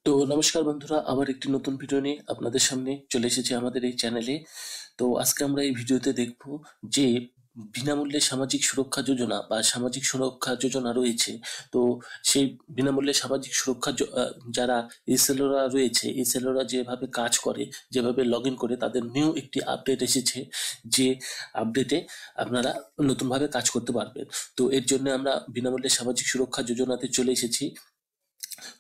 তো নমস্কার বন্ধুরা, আবার একটি নতুন ভিডিও নিয়ে আপনাদের সামনে চলে এসেছি আমাদের এই চ্যানেলে। তো আজকে আমরা এই ভিডিওতে দেখব যে বিনামূল্যে সামাজিক সুরক্ষা যোজনা বা সামাজিক সুরক্ষা যোজনা রয়েছে। তো সেই বিনামূল্যে সামাজিক সুরক্ষা যারা এসএলওরা রয়েছে, এসএলওরা যেভাবে কাজ করে, যেভাবে লগ ইন করে, তাদের নিউ একটি আপডেট এসেছে। যে আপডেটে আপনারা নতুনভাবে কাজ করতে পারবেন। তো এর জন্য আমরা বিনামূল্যে সামাজিক সুরক্ষা যোজনাতে চলে এসেছি।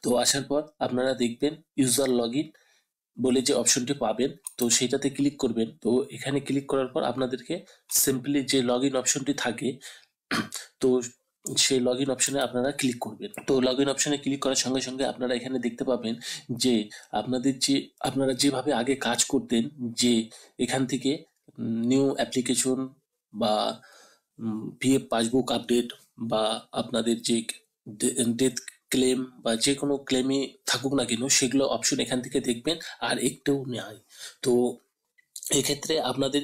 তো আসার পর আপনারা দেখবেন ইউজার লগ ইন বলে যে অপশনটি পাবেন, তো সেটাতে ক্লিক করবেন। তো এখানে ক্লিক করার পর আপনাদেরকে সিম্পলি যে লগ ইন অপশনটি থাকে, তো সেই লগ ইন অপশনে আপনারা ক্লিক করবেন। তো লগ ইন অপশনে ক্লিক করার সঙ্গে সঙ্গে আপনারা এখানে দেখতে পাবেন যে আপনারা যেভাবে আগে কাজ করতেন, যে এখান থেকে নিউ অ্যাপ্লিকেশন বা পিএফ পাসবুক আপডেট বা আপনাদের যে ডেথ ক্লেম বা যে কোনো ক্লেমই থাকুক না কেন, সেগুলো অপশন এখান থেকে দেখবেন আর একটু নেই। তো এক্ষেত্রে আপনাদের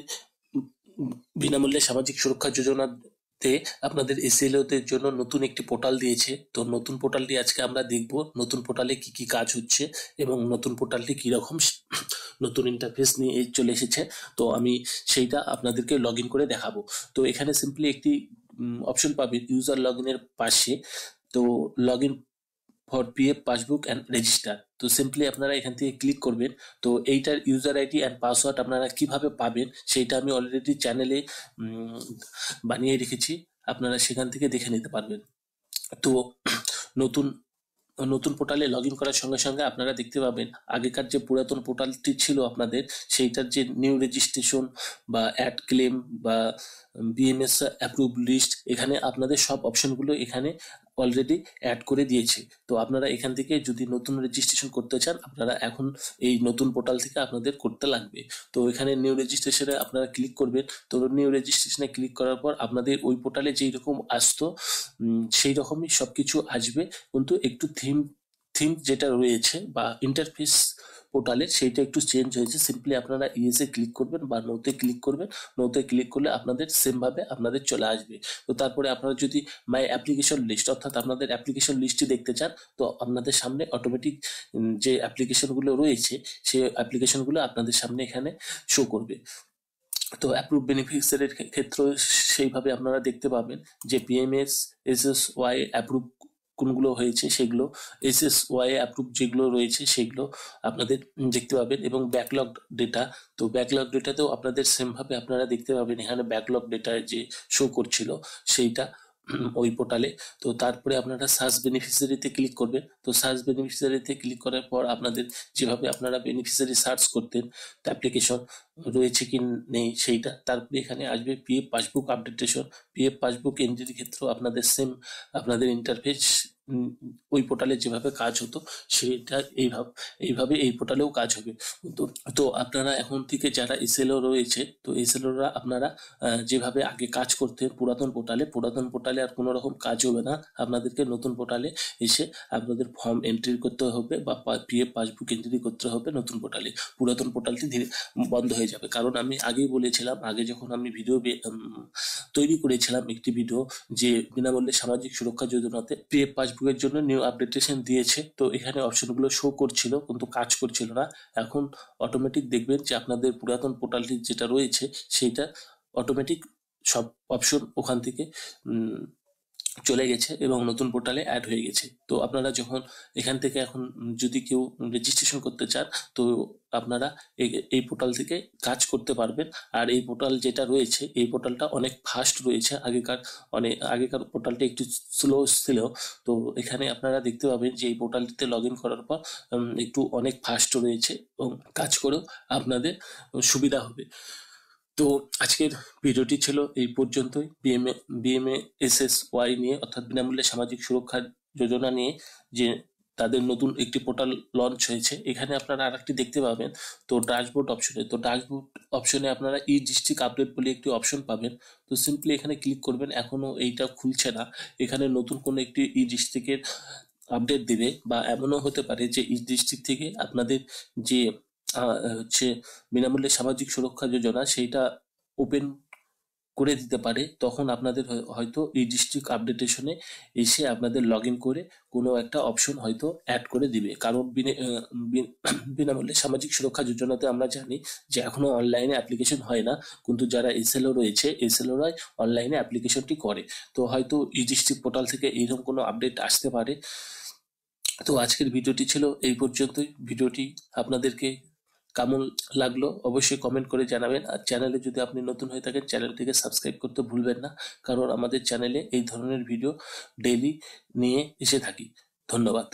বিনামূল্যে সামাজিক সুরক্ষা যোজনাতে আপনাদের এসএলওদের জন্য নতুন একটি পোর্টাল দিয়েছে। তো নতুন পোর্টালটি আজকে আমরা দেখব, নতুন পোর্টালে কি কি কাজ হচ্ছে এবং নতুন পোর্টালটি কিরকম নতুন ইন্টারফেস নিয়ে চলে এসেছে। তো আমি সেইটা আপনাদেরকে লগ ইন করে দেখাবো। তো এখানে সিম্পলি একটি অপশন পাবেন ইউজার লগ ইনের পাশে। তো log in for PF passbook and register, তো সিম্পলি আপনারা এখান থেকে ক্লিক করবেন। তো এইটার ইউজার আইডি অ্যান্ড পাসওয়ার্ড আপনারা কিভাবে পাবেন সেইটা আমি অলরেডি চ্যানেলে বানিয়ে রেখেছি, আপনারা সেখান থেকে দেখে নিতে পারবেন। তো নতুন নতুন পোর্টালে লগ ইন করার সঙ্গে সঙ্গে আপনারা দেখতে পাবেন আগেকার যে পুরাতন পোর্টালটি ছিল আপনাদের, সেইটার যে নিউ রেজিস্ট্রেশন বা অ্যাড ক্লেম বা বিএমএস অ্যাপ্রুভ লিস্ট, এখানে আপনাদের সব অপশনগুলো এখানে অলরেডি অ্যাড করে দিয়েছে। তো আপনারা এখান থেকে যদি নতুন রেজিস্ট্রেশন করতে চান, আপনারা এখন এই নতুন পোর্টাল থেকে আপনাদের করতে লাগবে। তো এখানে নিউ রেজিস্ট্রেশনে আপনারা ক্লিক করবেন। তো নিউ রেজিস্ট্রেশনে ক্লিক করার পর আপনাদের ওই পোর্টালে যেই রকম আসতো সেই রকমই সবকিছু আসবে, কিন্তু একটু থিম যেটা রয়েছে বা ইন্টারফেস পোর্টালের, সেইটা একটু চেঞ্জ হয়েছে। সিম্পলি আপনারা ইয়েসে ক্লিক করবেন বা নোতে ক্লিক করবেন। নোতে ক্লিক করলে আপনাদের সেম ভাবে আপনাদের চলে আসবে। তো তারপরে আপনারা যদি মাই অ্যাপ্লিকেশন লিস্ট, অর্থাৎ আপনাদের অ্যাপ্লিকেশন লিস্টটি দেখতে চান, তো আপনাদের সামনে অটোমেটিক যে অ্যাপ্লিকেশনগুলো রয়েছে সেই অ্যাপ্লিকেশনগুলো আপনাদের সামনে এখানে শো করবে। তো অ্যাপ্রুভ বেনিফিশিয়ারির ক্ষেত্রে সেইভাবে আপনারা দেখতে পাবেন যে পিএমএস এসএসওয়াই অ্যাপ্রুভ কোনগুলো হয়েছে, সেগুলো এসএসওয়াই অ্যাপ্রুভ যেগুলো রয়েছে সেগুলো আপনাদের দেখতে পাবেন। এবং ব্যাকলগ ডেটা, তো ব্যাকলগ ডেটাতেও আপনাদের সেমভাবে আপনারা দেখতে পাবেন। এখানে ব্যাকলগ ডেটা যে শো করছিল সেইটা ওই পোর্টালে। তো তারপরে আপনারা সার্চ বেনিফিশিয়ারিতে ক্লিক করবেন। তো সার্চ বেনিফিশিয়ারিতে ক্লিক করার পর আপনাদের যেভাবে আপনারা বেনিফিশিয়ারি সার্চ করতেন অ্যাপ্লিকেশন রয়েছে কি নেই সেইটা, তারপরে এখানে আসবে PF passbook updation. PF passbook এন্ট্রির ক্ষেত্রেও আপনাদের সেম আপনাদের ইন্টারফেস ওই পোর্টালে যেভাবে কাজ হতো সেটা এইভাবে এই পোর্টালেও কাজ হবে। তো তো আপনারা এখন থেকে যারা এসএলও রয়েছে, তো এসএলওরা আপনারা যেভাবে আগে কাজ করতেন পুরাতন পোর্টালে আর কোনো রকম কাজ হবে না। আপনাদেরকে নতুন পোর্টালে এসে আপনাদের ফর্ম এন্ট্রি করতে হবে বা পিএফ পাসবুক এন্ট্রি করতে হবে নতুন পোর্টালে। পুরাতন পোর্টালটি ধীরে বন্ধ হয়ে যাবে। কারণ আমি আগেই বলেছিলাম, আগে যখন আমি ভিডিও তৈরি করেছিলাম একটি ভিডিও, যে বিনামূল্যে সামাজিক সুরক্ষা যোজনাতে পিএফ পাসবুকের জন্য নিউ আপডেটেশন দিয়েছে। তো এখানে অপশনগুলো শো করছিল কিন্তু কাজ করছিল না। এখন অটোমেটিক দেখবেন যে আপনাদের পুরাতন পোর্টালটি যেটা রয়েছে সেইটা অটোমেটিক সব অপশন ওখান থেকে চলে গেছে এবং নতুন পোর্টালে অ্যাড হয়ে গেছে। তো আপনারা যখন এখান থেকে এখন যদি কেউ রেজিস্ট্রেশন করতে চান, তো আপনারা এই পোর্টাল থেকে কাজ করতে পারবেন। আর এই পোর্টাল যেটা রয়েছে, এই পোর্টালটা অনেক ফাস্ট রয়েছে। আগেকার পোর্টালটা একটু স্লো ছিল। তো এখানে আপনারা দেখতে পাবেন যে এই পোর্টালটিতে লগ ইন করার পর একটু অনেক ফাস্ট রয়েছে এবং কাজ করেও আপনাদের সুবিধা হবে। তো আজকের ভিডিওটি ছিল এই পর্যন্তই। বিএমএসএসওয়াই নিয়ে, অর্থাৎ বিনামূল্যে সামাজিক সুরক্ষা যোজনা নিয়ে, যে তাদের নতুন একটি পোর্টাল লঞ্চ হয়েছে। এখানে আপনারা আরেকটি দেখতে পাবেন, তো ড্যাশবোর্ড অপশনে আপনারা ই ডিস্ট্রিক্ট আপডেট বলে একটি অপশন পাবেন। তো সিম্পলি এখানে ক্লিক করবেন। এখনো এইটা খুলছে না। এখানে নতুন কোনো একটি ই ডিস্ট্রিক্টের আপডেট দিবে, বা এমনও হতে পারে যে ই ডিস্ট্রিক্ট থেকে আপনাদের যে হচ্ছে বিনামূল্যে সামাজিক সুরক্ষা যোজনা সেইটা ওপেন করে দিতে পারে, তখন আপনাদের হয়তো এই ডিস্ট্রিক্ট আপডেটেশনে এসে আপনাদের লগ ইন করে কোনো একটা অপশন হয়তো অ্যাড করে দিবে। কারণ বিনামূল্যে সামাজিক সুরক্ষা যোজনাতে আমরা জানি যে এখনো অনলাইনে অ্যাপ্লিকেশন হয় না, কিন্তু যারা এসএলও রয়েছে এসএলওরাই অনলাইনে অ্যাপ্লিকেশনটি করে। তো হয়তো ই ডিস্ট্রিক্ট পোর্টাল থেকে এইরকম কোনো আপডেট আসতে পারে। তো আজকের ভিডিওটি ছিল এই পর্যন্তই। ভিডিওটি আপনাদেরকে কেমন লাগলো অবশ্যই কমেন্ট করে জানাবেন। আর চ্যানেলে যদি আপনি নতুন হয়ে থাকেন চ্যানেলটিকে সাবস্ক্রাইব করতে ভুলবেন না, কারণ আমাদের চ্যানেলে এই ধরনের ভিডিও ডেইলি নিয়ে এসে থাকি। ধন্যবাদ।